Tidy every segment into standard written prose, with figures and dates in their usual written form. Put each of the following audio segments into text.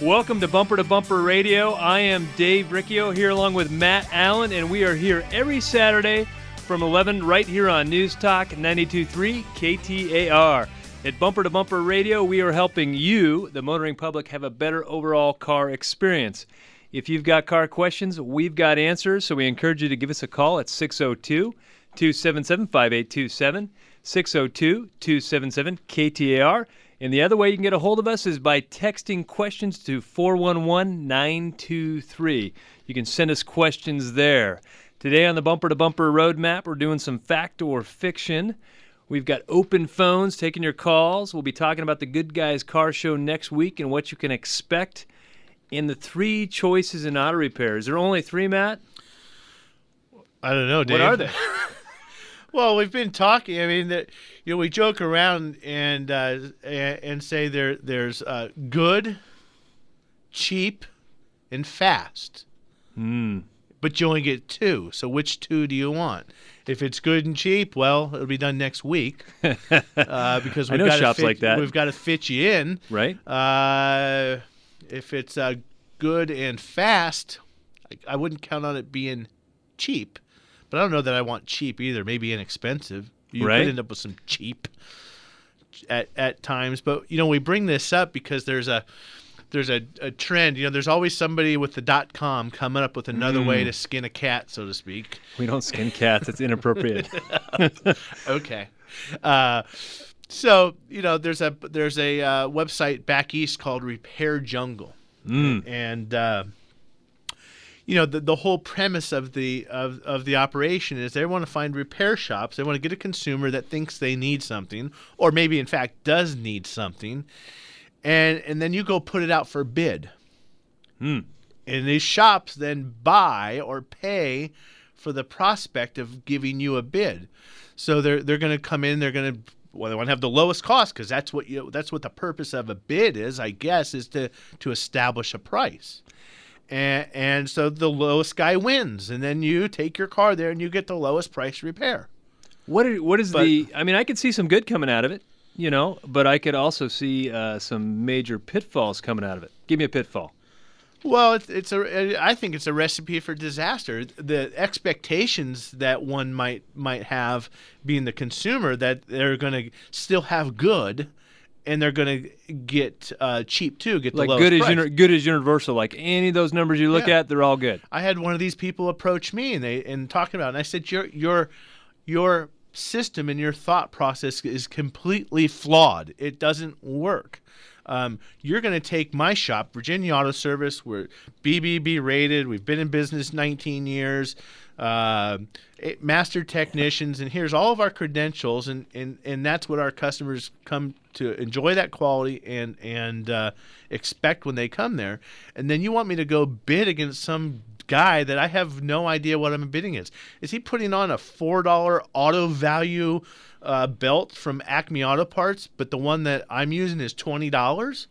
Welcome to Bumper Radio. I am Dave Riccio here along with Matt Allen, and we are here every Saturday from 11 right here on News Talk 92.3 KTAR. At Bumper Radio, we are helping you, the motoring public, have a better overall car experience. If you've got car questions, we've got answers, so we encourage you to give us a call at 602-277-5827, 602-277-KTAR. And the other way you can get a hold of us is by texting questions to 411-923. You can send us questions there. Today on the Bumper Roadmap, we're doing some fact or fiction. We've got open phones taking your calls. We'll be talking about the Good Guys Car Show next week and what you can expect in the 3 choices in auto repair. Is there only 3, Matt? I don't know, Dave. What are they? Well, we've been talking. I mean, we joke around and say there's good, cheap, and fast. But you only get 2. So which 2 do you want? If it's good and cheap, well, it'll be done next week because I know shops like that. We've got to fit you in, right? If it's good and fast, I wouldn't count on it being cheap. But I don't know that I want cheap either. Maybe inexpensive. You could end up with some cheap at times. But we bring this up because there's a trend. There's always somebody with the .com coming up with another way to skin a cat, so to speak. We don't skin cats. It's inappropriate. Okay. So there's a website back east called Repair Jungle, and the whole premise of the operation is they want to find repair shops. They want to get a consumer that thinks they need something, or maybe in fact does need something, and then you go put it out for bid. And these shops then buy or pay for the prospect of giving you a bid. So they're going to come in. They're going to they want to have the lowest cost because that's what the purpose of a bid is. I guess is to establish a price. And so the lowest guy wins, and then you take your car there and you get the lowest price repair. I could see some good coming out of it, but I could also see some major pitfalls coming out of it. Give me a pitfall. Well, I think it's a recipe for disaster. The expectations that one might have, being the consumer, that they're going to still have good, and they're going to get cheap too. Get the lowest price. Good is universal. Like any of those numbers you look at, they're all good. I had one of these people approach me and talking about it, and I said, your system and your thought process is completely flawed. It doesn't work. You're going to take my shop, Virginia Auto Service. We're BBB rated. We've been in business 19 years. Master technicians, and here's all of our credentials, and that's what our customers come to enjoy, that quality and expect when they come there. And then you want me to go bid against some guy that I have no idea what I'm bidding against. Is he putting on a $4 auto value belt from Acme Auto Parts, but the one that I'm using is $20?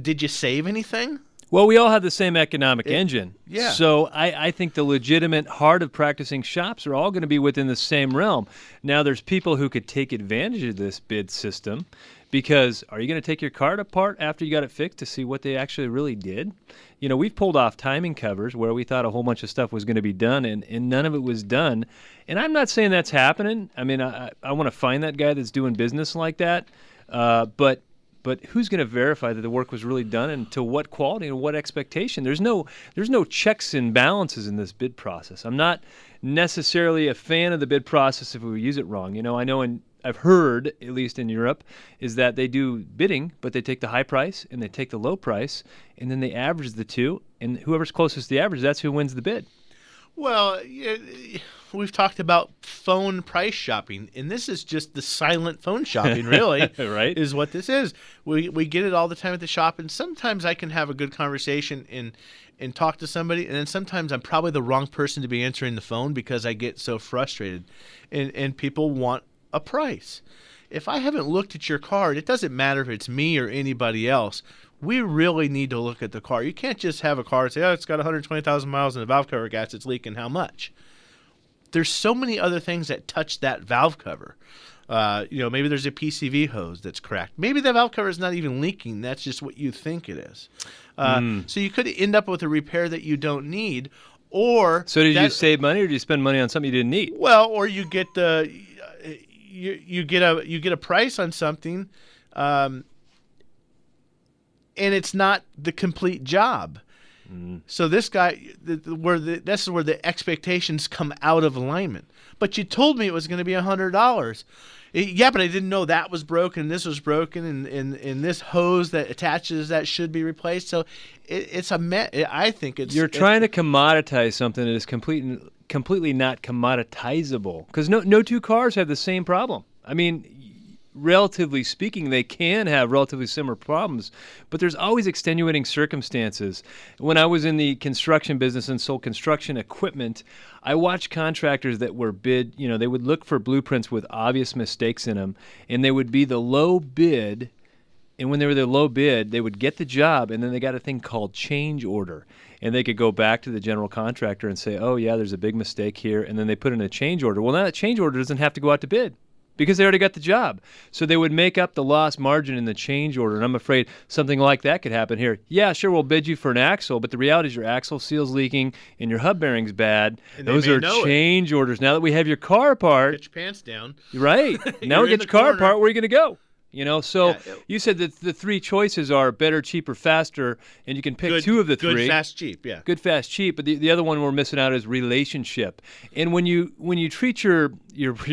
Did you save anything? Well, we all have the same economic engine. Yeah. So I think the legitimate heart of practicing shops are all going to be within the same realm. Now, there's people who could take advantage of this bid system because are you going to take your car apart after you got it fixed to see what they actually really did? We've pulled off timing covers where we thought a whole bunch of stuff was going to be done, and none of it was done. And I'm not saying that's happening. I mean, I want to find that guy that's doing business like that. But who's going to verify that the work was really done and to what quality and what expectation? There's no checks and balances in this bid process. I'm not necessarily a fan of the bid process if we use it wrong. I know I've heard, at least in Europe, is that they do bidding, but they take the high price and they take the low price, and then they average the two, and whoever's closest to the average, that's who wins the bid. Well, we've talked about phone price shopping, and this is just the silent phone shopping, really, right? Is what this is. We get it all the time at the shop, and sometimes I can have a good conversation and talk to somebody, and then sometimes I'm probably the wrong person to be answering the phone because I get so frustrated, and people want a price. If I haven't looked at your car, it doesn't matter if it's me or anybody else. We really need to look at the car. You can't just have a car and say, it's got 120,000 miles and the valve cover gas, it's leaking how much? There's so many other things that touch that valve cover. Maybe there's a PCV hose that's cracked. Maybe the valve cover is not even leaking. That's just what you think it is. So you could end up with a repair that you don't need, or So did you save money, or did you spend money on something you didn't need? well, or you get you get a price on something, and it's not the complete job. So this guy, this is where the expectations come out of alignment. But you told me it was going to be $100. Yeah, but I didn't know that was broken. This was broken, and this hose that attaches that should be replaced. So I think You're trying to commoditize something that is completely not commoditizable, because no two cars have the same problem. I mean, relatively speaking, they can have relatively similar problems, but there's always extenuating circumstances. When I was in the construction business and sold construction equipment, I watched contractors that were bid, they would look for blueprints with obvious mistakes in them, and they would be the low bid. And when they were the low bid, they would get the job, and then they got a thing called change order. And they could go back to the general contractor and say, oh, yeah, there's a big mistake here. And then they put in a change order. Well, now that change order doesn't have to go out to bid, because they already got the job. So they would make up the lost margin in the change order. And I'm afraid something like that could happen here. Yeah, sure, we'll bid you for an axle, but the reality is your axle seal's leaking and your hub bearing's bad. And those are change orders. Now that we have your car apart. Get your pants down. Right. Now we get your car apart, where are you going to go? So Yeah, you said that the three choices are better, cheaper, faster, and you can pick two of the three. Good, fast, cheap, yeah. Good, fast, cheap. But the other one we're missing out is relationship. And when you treat your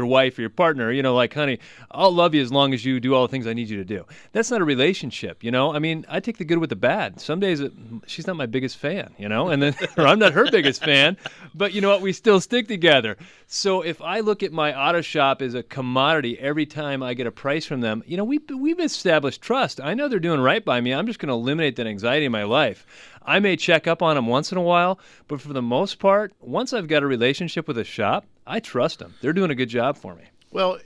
wife or your partner, like, honey, I'll love you as long as you do all the things I need you to do. That's not a relationship, I mean, I take the good with the bad. Some days she's not my biggest fan, and then or I'm not her biggest fan, but you know what? We still stick together. So if I look at my auto shop as a commodity every time I get a price from them, we've established trust. I know they're doing right by me. I'm just going to eliminate that anxiety in my life. I may check up on them once in a while, but for the most part, once I've got a relationship with a shop, I trust them. They're doing a good job for me. Well,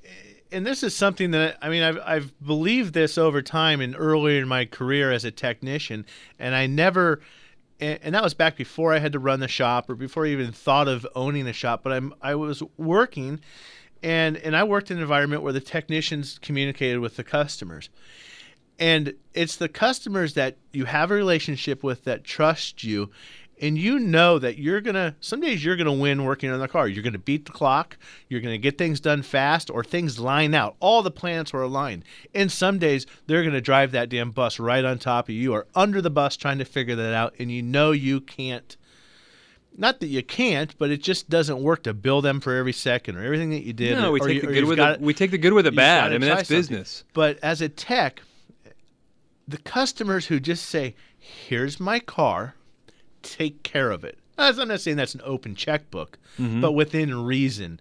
and this is something that, I've believed this over time and earlier in my career as a technician, and I never, and that was back before I had to run the shop or before I even thought of owning a shop, but I was working, and I worked in an environment where the technicians communicated with the customers. And it's the customers that you have a relationship with that trust you, and that some days you're gonna win working on the car. You're gonna beat the clock. You're gonna get things done fast, or things line out. All the planets are aligned. And some days they're gonna drive that damn bus right on top of you, or under the bus trying to figure that out, and you can't. Not that you can't, but it just doesn't work to bill them for every second or everything that you did. No, we take the good with the bad. I mean, that's business. But as a tech, the customers who just say, here's my car, take care of it. I'm not saying that's an open checkbook, but within reason.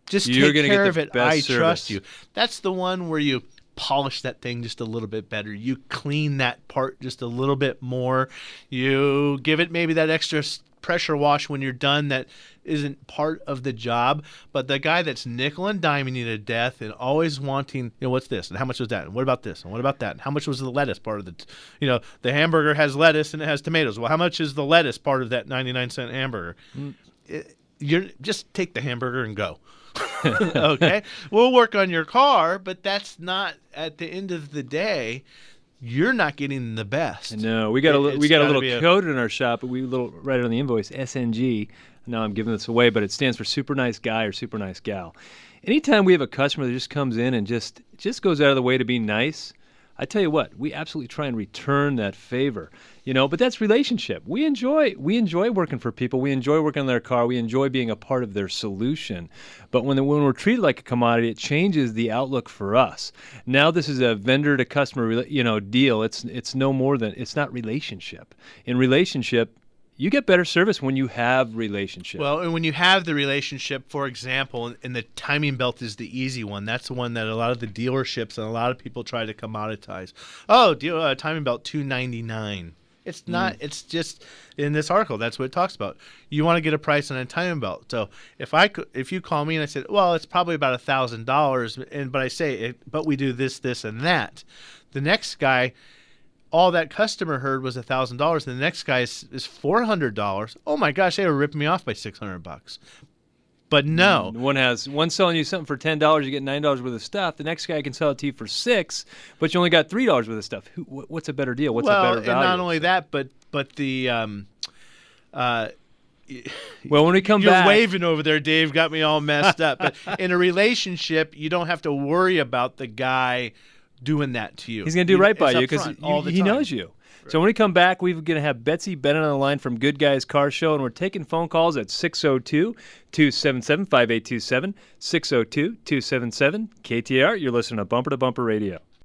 Just take care of it. I trust you. That's the one where you polish that thing just a little bit better. You clean that part just a little bit more. You give it maybe that extra pressure wash when you're done that isn't part of the job. But the guy that's nickel and diming you to death and always wanting, what's this and how much was that and what about this and what about that and how much was the lettuce part of the the hamburger has lettuce and it has tomatoes. Well, how much is the lettuce part of that 99-cent hamburger? You just take the hamburger and go. Okay, we'll work on your car, but that's not, at the end of the day, you're not getting the best. No, we got a little code in our shop, but we write it on the invoice, SNG. Now I'm giving this away, but it stands for super nice guy or super nice gal. Anytime we have a customer that just comes in and just goes out of the way to be nice, I tell you what, we absolutely try and return that favor. But that's relationship. We enjoy working for people. We enjoy working on their car. We enjoy being a part of their solution. But when we're treated like a commodity, it changes the outlook for us. Now this is a vendor to customer, deal. It's no more than, it's not relationship. In relationship, you get better service when you have relationship. Well, and when you have the relationship, for example, and the timing belt is the easy one. That's the one that a lot of the dealerships and a lot of people try to commoditize. Oh, timing belt $299. It's not. It's just in this article. That's what it talks about. You want to get a price on a timing belt. So if you call me and I said, well, it's probably about $1,000, but I say, but we do this, this, and that. The next guy, all that customer heard was $1,000, and the next guy is $400. Oh my gosh, they were ripping me off by $600. But no, One selling you something for $10, you get $9 worth of stuff. The next guy can sell it to you for $6, but you only got $3 worth of stuff. What's a better deal? What's a better value? And not only that, but the well, when we come you're back, waving over there, Dave, got me all messed up. But in a relationship, you don't have to worry about the guy doing that to you. He's going to do right by It's you up because front all the he time. knows you. So when we come back, we're going to have Betsy Bennett on the line from Good Guys Car Show, and we're taking phone calls at 602-277-5827, 602-277-KTAR. You're listening to Bumper to Bumper Radio.